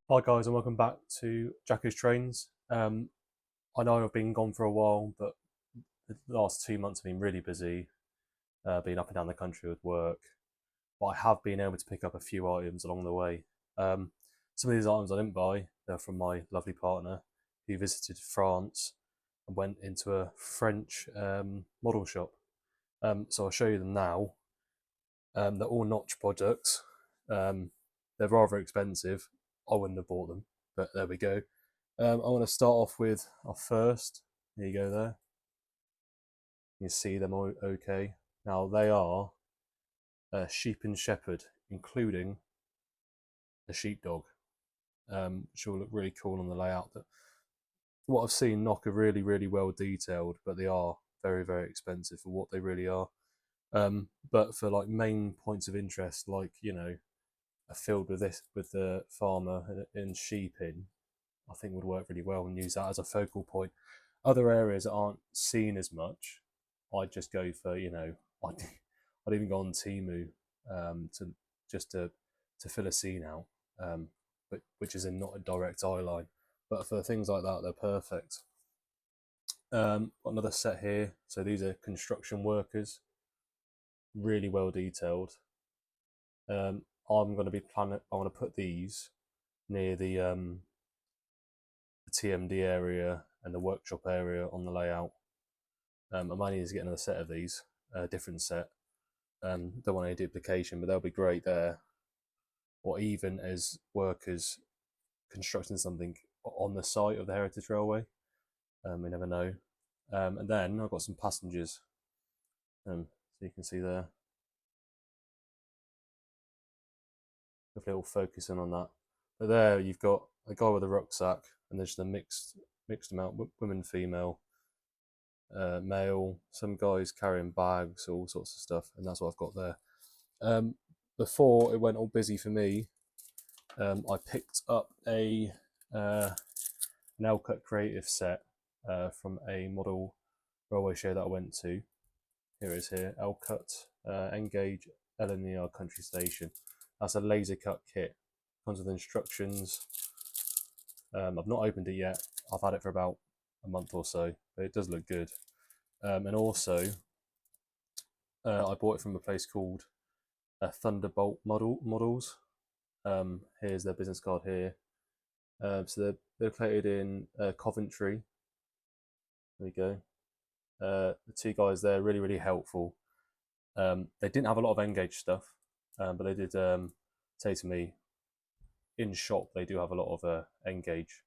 Hi guys, and welcome back to Jacko's Trains. I know I've been gone for a while, but the last 2 months have been really busy, been up and down the country with work. But I have been able to pick up a few items along the way. Um, some of these items I didn't buy; they're from my lovely partner, who visited France and went into a French model shop. So I'll show you them now. They're all Notch products. Um, they're rather expensive. I wouldn't have bought them, but there we go. I want to start off with our first. There you go there. You see them all okay. Now they are sheep and shepherd, including a sheepdog, which will look really cool on the layout. But what I've seen, Nock are really well detailed, but they are very expensive for what they really are. But for like main points of interest, like a field with the farmer and sheep in, I think would work really well and use that as a focal point. Other areas that aren't seen as much, I'd just go for I'd even go on Temu to just to fill a scene out, but which is in not a direct eye line. But for things like that, they're perfect. Got another set here. So these are construction workers, really well detailed. I'm going to be planning. I want to put these near the TMD area and the workshop area on the layout. I might need to get another set of these, a different set. Don't want any duplication, but they'll be great there. Or even as workers constructing something on the site of the Heritage Railway. We never know. And then I've got some passengers. So you can see there. Hopefully it'll focus in on that. But there you've got a guy with a rucksack, and there's a mixed amount, women, female, male, some guys carrying bags, all sorts of stuff, and that's what I've got there. Before it went all busy for me, I picked up an Elcut Creative set from a model railway show that I went to. Here it is here, Elcut Engage LNER Country Station. That's a laser cut kit. Comes with instructions. I've not opened it yet. I've had it for about a month or so, but it does look good. And also, I bought it from a place called Thunderbolt Models. Here's their business card here. So they're located in Coventry. There we go. The two guys there really helpful. They didn't have a lot of Engage stuff, but they did say to me in shop they do have a lot of Engage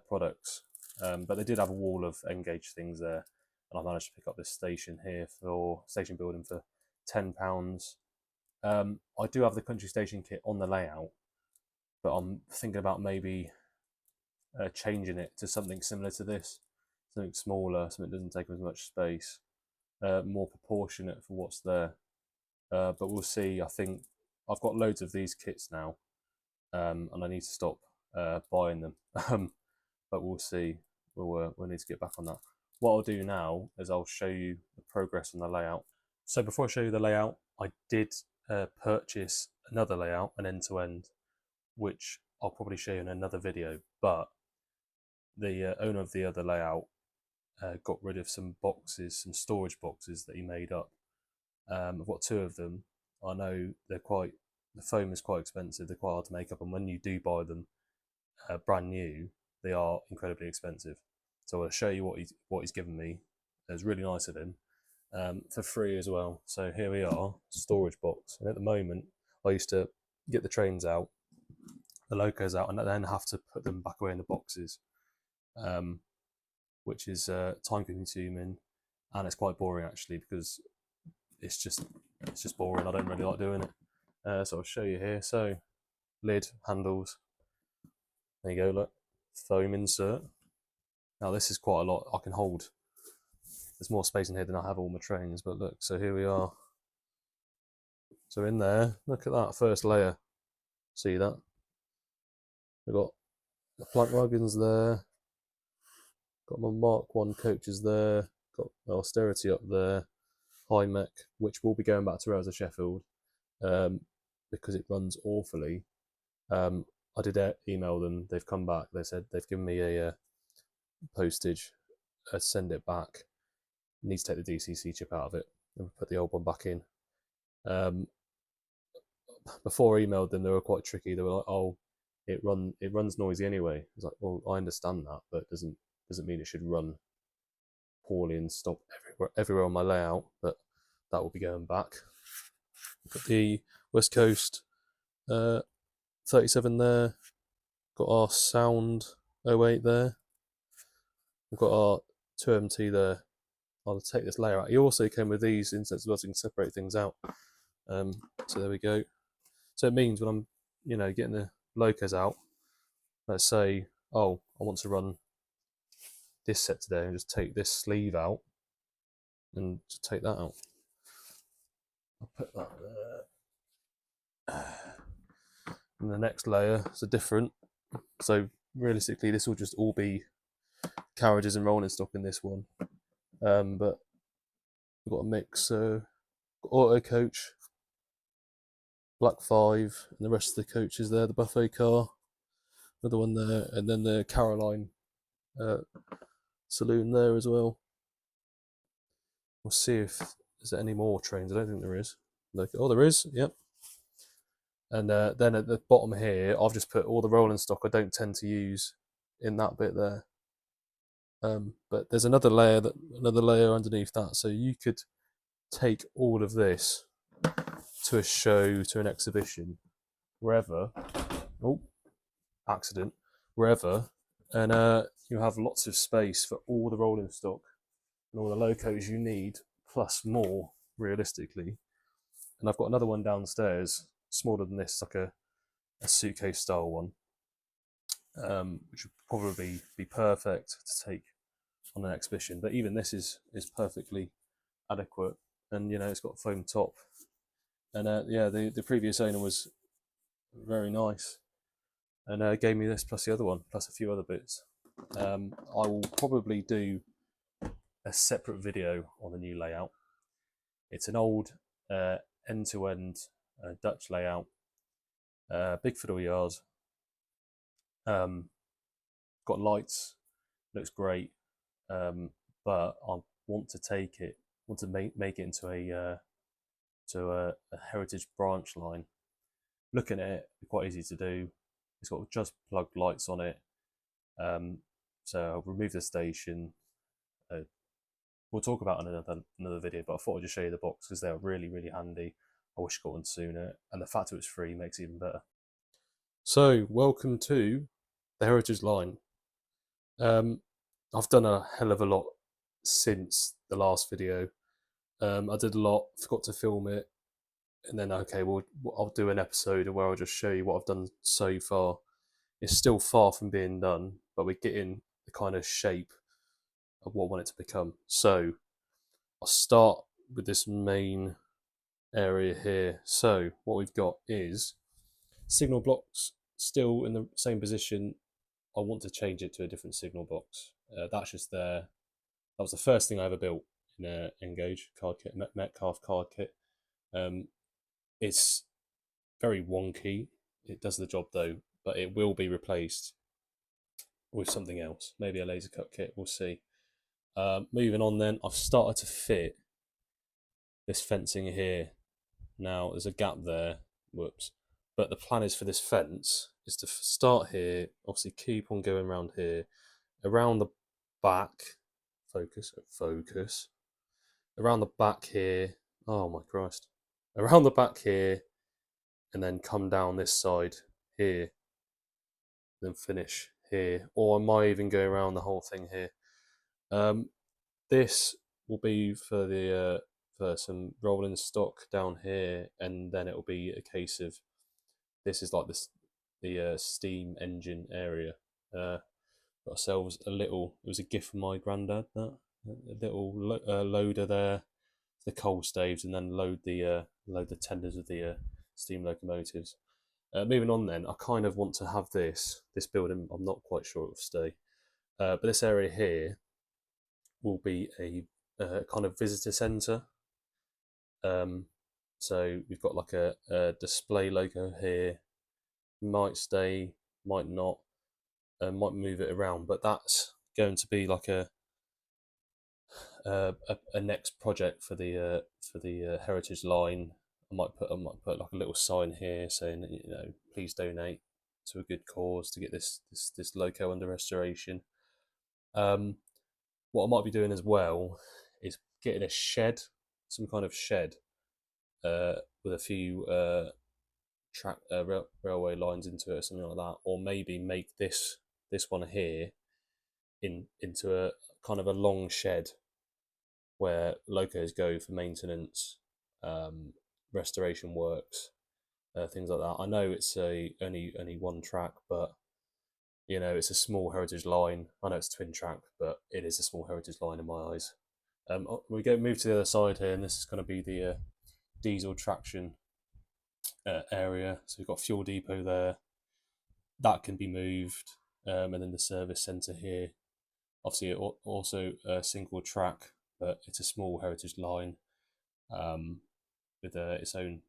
products. But they did have a wall of Engage things there, and I managed to pick up this station here for station building for £10. I do have the country station kit on the layout, but I'm thinking about maybe changing it to something similar to this, something smaller, something that doesn't take as much space, more proportionate for what's there. But we'll see. I think I've got loads of these kits now, and I need to stop buying them. But we'll see. We'll need to get back on that. What I'll do now is I'll show you the progress on the layout. So before I show you the layout, I did purchase another layout, an end-to-end, which I'll probably show you in another video. But the owner of the other layout got rid of some boxes, some storage boxes that he made up. I've got two of them. I know the foam is quite expensive, they're quite hard to make up, and when you do buy them brand new, they are incredibly expensive. So I'll show you what he's given me. It's really nice of him, for free as well. So here we are, storage box. And at the moment, I used to get the trains out, the locos out, and then have to put them back away in the boxes, which is time consuming, and it's quite boring actually, because it's just boring. I don't really like doing it. So I'll show you here. So lid, handles. There you go. Look, foam insert. Now this is quite a lot. I can hold. There's more space in here than I have all my trains. But look. So here we are. So in there, look at that first layer. See that? We've got the plank wagons there. Got my Mark 1 coaches there. Got my Austerity up there. High Mech, which will be going back to Rails of Sheffield, because it runs awfully. I did email them. They've come back. They said they've given me a postage. Send it back. Needs to take the DCC chip out of it and put the old one back in. Before I emailed them, they were quite tricky. They were like, "Oh, it runs noisy anyway." I was like, "Well, I understand that, but it doesn't mean it should run poorly and stop everywhere on my layout." But that will be going back. Got the West Coast 37 there. Got our Sound 08 there. We've got our 2MT there. I'll take this layer out. He also came with these insets as well, so you can separate things out. So there we go. So it means when I'm, getting the locos out, let's say, oh, I want to run this set today, and just take this sleeve out and just take that out. I'll put that there. And the next layer is a different. So realistically, this will just all be carriages and rolling stock in this one. But we've got a mix. Auto coach, Black 5, and the rest of the coaches there. The buffet car, another one there, and then the Caroline saloon there as well. We'll see if there's any more trains. I don't think there is. Oh, there is. Yep. And then at the bottom here, I've just put all the rolling stock I don't tend to use in that bit there. But there's another layer underneath that, so you could take all of this to a show, to an exhibition, wherever. Oh, accident. Wherever, and you have lots of space for all the rolling stock and all the locos you need, plus more, realistically. And I've got another one downstairs, smaller than this, like a suitcase style one, which would probably be perfect to take on an exhibition. But even this is perfectly adequate, and it's got a foam top. And the previous owner was very nice, and gave me this plus the other one, plus a few other bits. I will probably do a separate video on the new layout. It's an old end-to-end Dutch layout, big fiddle yard, got lights, looks great, but I want to make it into a heritage branch line. Looking at it, quite easy to do. It's got just plugged lights on it. So I'll remove the station. We'll talk about it in another video, but I thought I'd just show you the box because they're really, really handy. I wish I got one sooner, and the fact that it's free makes it even better. So, welcome to the Heritage line. I've done a hell of a lot since the last video. I did a lot, forgot to film it, and then I'll do an episode where I'll just show you what I've done so far. It's still far from being done, but we're getting the kind of shape of what I want it to become. So I'll start with this main area here. So what we've got is signal blocks still in the same position. I want to change it to a different signal box. That's just there. That was the first thing I ever built in a Engage card kit, Metcalfe card kit. It's very wonky. It does the job though, but it will be replaced with something else. Maybe a laser cut kit, we'll see. Moving on then, I've started to fit this fencing here. Now there's a gap there, whoops. But the plan is for this fence is to start here, obviously keep on going around here, around the back, focus, around the back here, oh my Christ, around the back here, and then come down this side here, then finish here, or I might even go around the whole thing here. This will be for some rolling stock down here, and then it will be a case of this is like the steam engine area. Got ourselves a little. It was a gift from my granddad. That a little loader there, the coal staves, and then load the tenders of the steam locomotives. Moving on, then I kind of want to have this building. I'm not quite sure it will stay, but this area here will be a kind of visitor centre. So we've got like a display logo here. Might stay might not, might move it around. But that's going to be like a next project for the heritage line. I might put like a little sign here saying, please donate to a good cause to get this loco under restoration. What I might be doing as well is getting a shed, some kind of shed, with a few railway lines into it, or something like that, or maybe make this one here into a kind of a long shed where locos go for maintenance, restoration works, things like that. I know it's only one track, but it's a small heritage line. I know it's a twin track, but it is a small heritage line in my eyes. We move to the other side here, and this is going to be the diesel traction area. So we've got fuel depot there. That can be moved, and then the service centre here. Obviously, also a single track, but it's a small heritage line with its own.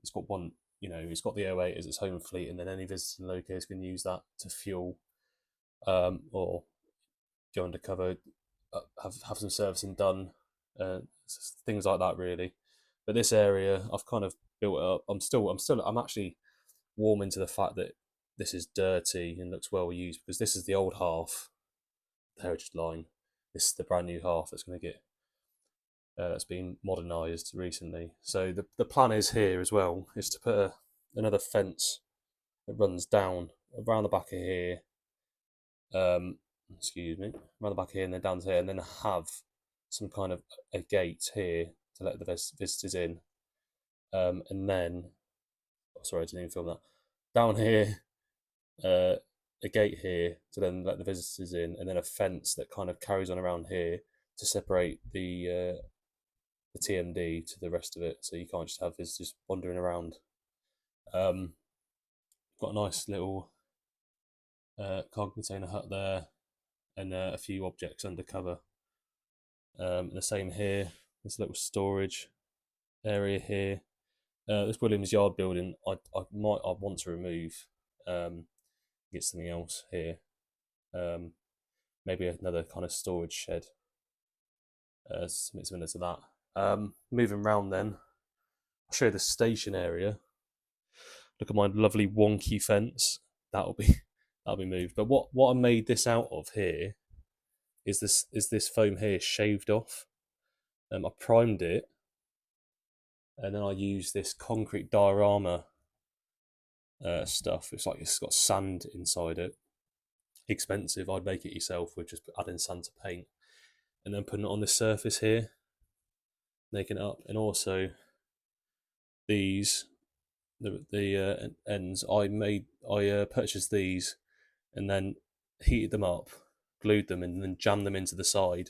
It's got one, it's got the 08 as its home fleet, and then any visiting locos can use that to fuel, or go undercover, have some servicing done, things like that, really. But this area, I've kind of built it up. I'm actually warming to the fact that this is dirty and looks well used, because this is the old half, the heritage line. This is the brand new half that's going to get that's been modernised recently. So the plan is here as well is to put another fence that runs down around the back of here. Excuse me, around the back here and then down to here, and then have some kind of a gate here to let the visitors in. And then, sorry, I didn't even film that. Down here, a gate here to then let the visitors in, and then a fence that kind of carries on around here to separate the TMD to the rest of it, so you can't just have visitors wandering around. Got a nice little cargo container hut there, and a few objects undercover. And the same here, this little storage area here. This Williams Yard building, I want to remove, get something else here. Maybe another kind of storage shed, something similar to that. Moving around then, I'll show you the station area. Look at my lovely wonky fence. That'll be moved. But what I made this out of here is this foam here shaved off. I primed it, and then I used this concrete diorama stuff. It's got sand inside it. Expensive. I'd make it yourself with just adding sand to paint, and then putting it on this surface here, making it up. And also these, the ends, I purchased these and then heated them up, glued them, and then jammed them into the side.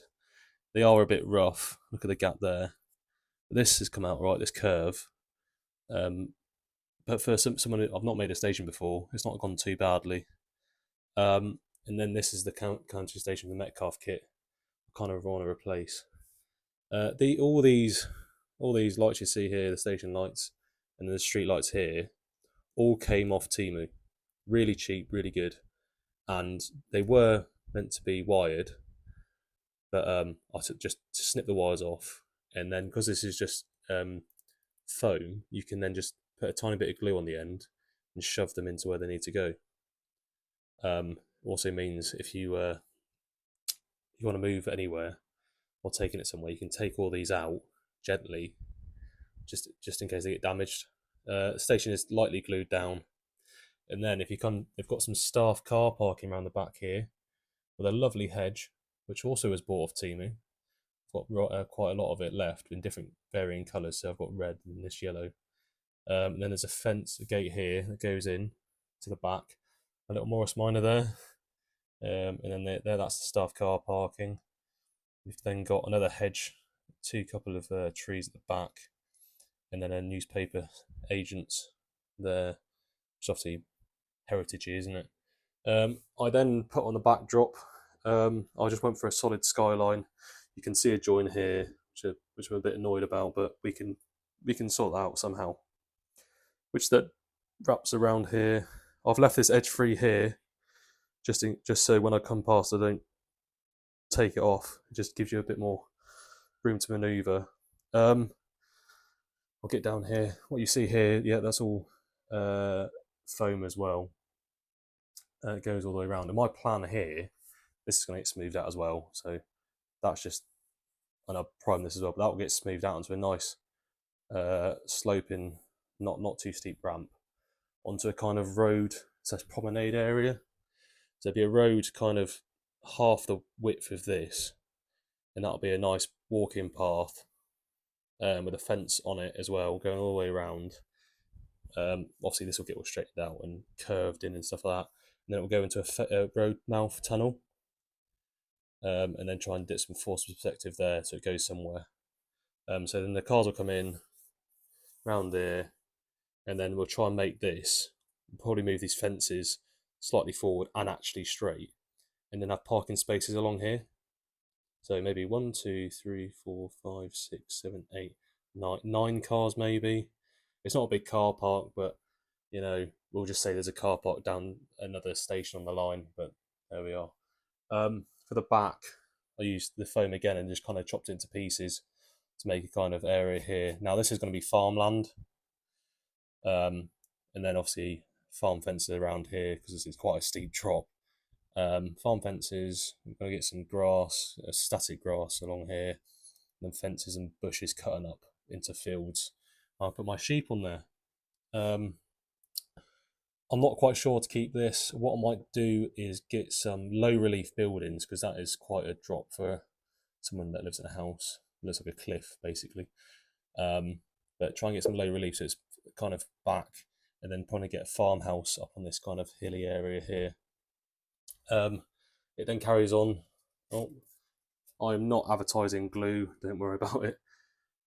They are a bit rough. Look at the gap there. This has come out right, this curve. But for someone I've not made a station before, it's not gone too badly. And then this is the country station, the Metcalfe kit. I kind of want to replace. All these lights you see here, the station lights, and the street lights here, all came off Temu. Really cheap, really good, and they were meant to be wired, but I just snip the wires off, and then because this is just foam, you can then just put a tiny bit of glue on the end and shove them into where they need to go. Also means if you want to move anywhere or taking it somewhere, you can take all these out gently, just in case they get damaged. The station is lightly glued down, and then if you come, they've got some staff car parking around the back here with a lovely hedge, which also was bought off Temu. I've got quite a lot of it left in different varying colours, so I've got red and this yellow. And then there's a fence, a gate here that goes in to the back, a little Morris Minor there, and then there that's the staff car parking. We've then got another hedge, couple of trees at the back, and then a newspaper agents there, which obviously heritage, isn't it? I then put on the backdrop. I just went for a solid skyline. You can see a join here, which I'm a bit annoyed about, but we can sort that out somehow. Which that wraps around here. I've left this edge free here, just so when I come past I don't take it off. It just gives you a bit more room to manoeuvre. I'll get down here. What you see here, yeah, that's all foam as well. It goes all the way around. And my plan here, this is going to get smoothed out as well. So that's just, and I'll prime this as well, but that will get smoothed out into a nice sloping, not too steep ramp onto a kind of road / promenade area. So there'll be a road kind of half the width of this, and that'll be a nice walking path with a fence on it as well, going all the way around. Obviously, this will get all straightened out and curved in and stuff like that. And then it will go into a road mouth tunnel, and then try and get some force perspective there so it goes somewhere. So then the cars will come in round there, and then we'll try and make this, probably move these fences slightly forward and actually straight, and then have parking spaces along here. So maybe 1, 2, 3, 4, 5, 6, 7, 8, 9 cars maybe. It's not a big car park, but you know, we'll just say there's a car park down another station on the line, but there we are. For the back, I used the foam again and just kind of chopped it into pieces to make a kind of area here. Now this is going to be farmland, and then obviously farm fences around here because it's quite a steep drop. Farm fences, I'm going to get some grass, static grass along here, and then fences and bushes cutting up into fields. I'll put my sheep on there. I'm not quite sure to keep this. What I might do is get some low relief buildings, because that is quite a drop for someone that lives in a house. It looks like a cliff basically. But try and get some low relief so it's kind of back, and then probably get a farmhouse up on this kind of hilly area here. It then carries on. Oh, I'm not advertising glue, don't worry about it.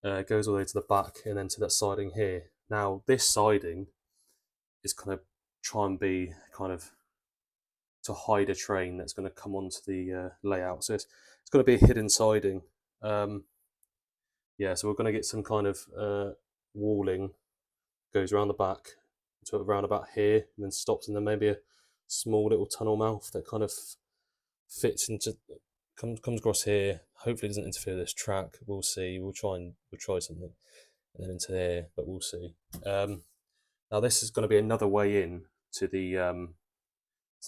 It goes all the way to the back and then to that siding here. Now this siding is kind of try and be kind of to hide a train that's going to come onto the layout. So it's going to be a hidden siding. Yeah, so we're going to get some kind of walling, goes around the back to around about here, and then stops, and then maybe a small little tunnel mouth that kind of fits into, comes across here. Hopefully it doesn't interfere with this track. We'll see. We'll try something, and then into there, but we'll see. Now this is going to be another way in to the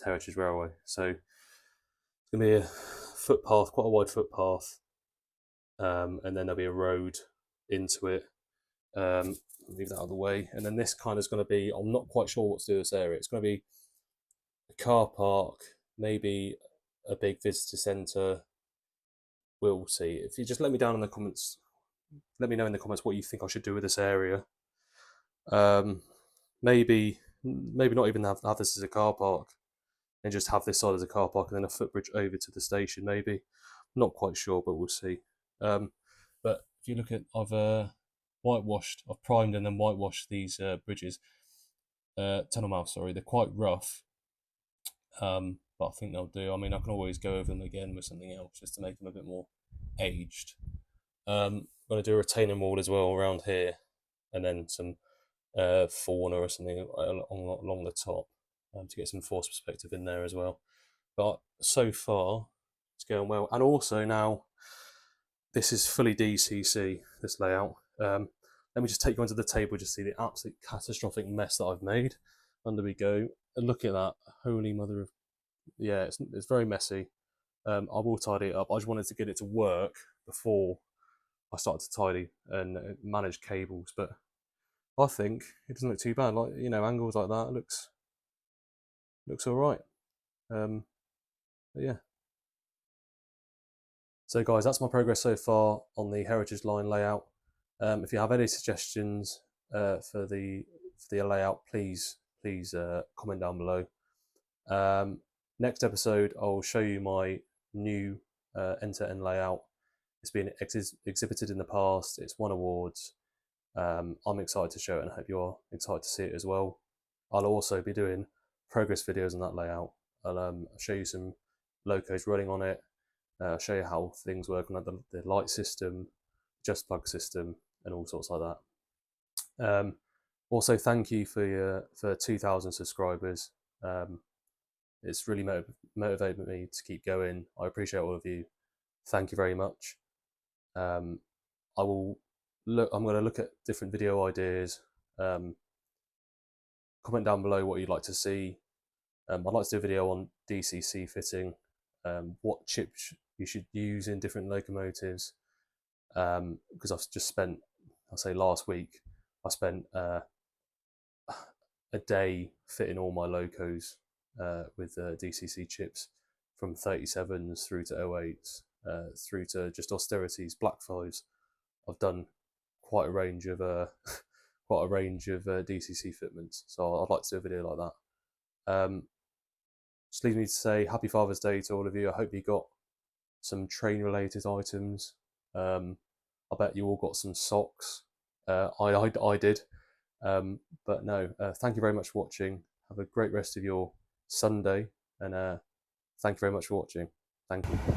Heritage Railway. So it's going to be a footpath, quite a wide footpath, and then there'll be a road into it. Leave that out of the way, and then this kind of is going to be, I'm not quite sure what to do with this area. It's going to be a car park, maybe a big visitor centre. We'll see. If you just let me down in the comments, let me know in the comments what you think I should do with this area. Maybe not even have this as a car park, and just have this side as a car park and then a footbridge over to the station. Maybe, I'm not quite sure, but we'll see. But if you look at, I've primed and then whitewashed these bridges, tunnel mouths. Sorry, they're quite rough, but I think they'll do. I mean, I can always go over them again with something else just to make them a bit more aged. I'm going to do a retaining wall as well around here, and then some fauna or something along the top, to get some force perspective in there as well. But so far, it's going well. And also now, this is fully DCC, this layout. Let me just take you onto the table just to see the absolute catastrophic mess that I've made. Under we go. And look at that. Holy mother of... Yeah, it's very messy. I will tidy it up. I just wanted to get it to work before I started to tidy and manage cables. But I think it doesn't look too bad. Like, you know, angles like that, it looks all right. But yeah. So guys, that's my progress so far on the Heritage Line layout. If you have any suggestions for the layout, please comment down below. Next episode, I'll show you my new end-to-end layout. It's been exhibited in the past. It's won awards. I'm excited to show it, and I hope you're excited to see it as well. I'll also be doing progress videos on that layout. I'll show you some locos running on it. I'll show you how things work on the light system, just plug system, and all sorts like that. Also, thank you for 2,000 subscribers. It's really motivated me to keep going. I appreciate all of you. Thank you very much. I'm going to look at different video ideas. Comment down below what you'd like to see. I'd like to do a video on DCC fitting, what chips you should use in different locomotives, because I've just spent, I'll say last week, I spent a day fitting all my locos with DCC chips, from 37s through to 08s, through to just austerities, black fives. I've done quite a range of DCC fitments, so I'd like to do a video like that. Just leaves me to say Happy Father's Day to all of you. I hope you got some train related items. I bet you all got some socks. I did. But no, thank you very much for watching. Have a great rest of your Sunday, and thank you very much for watching. Thank you.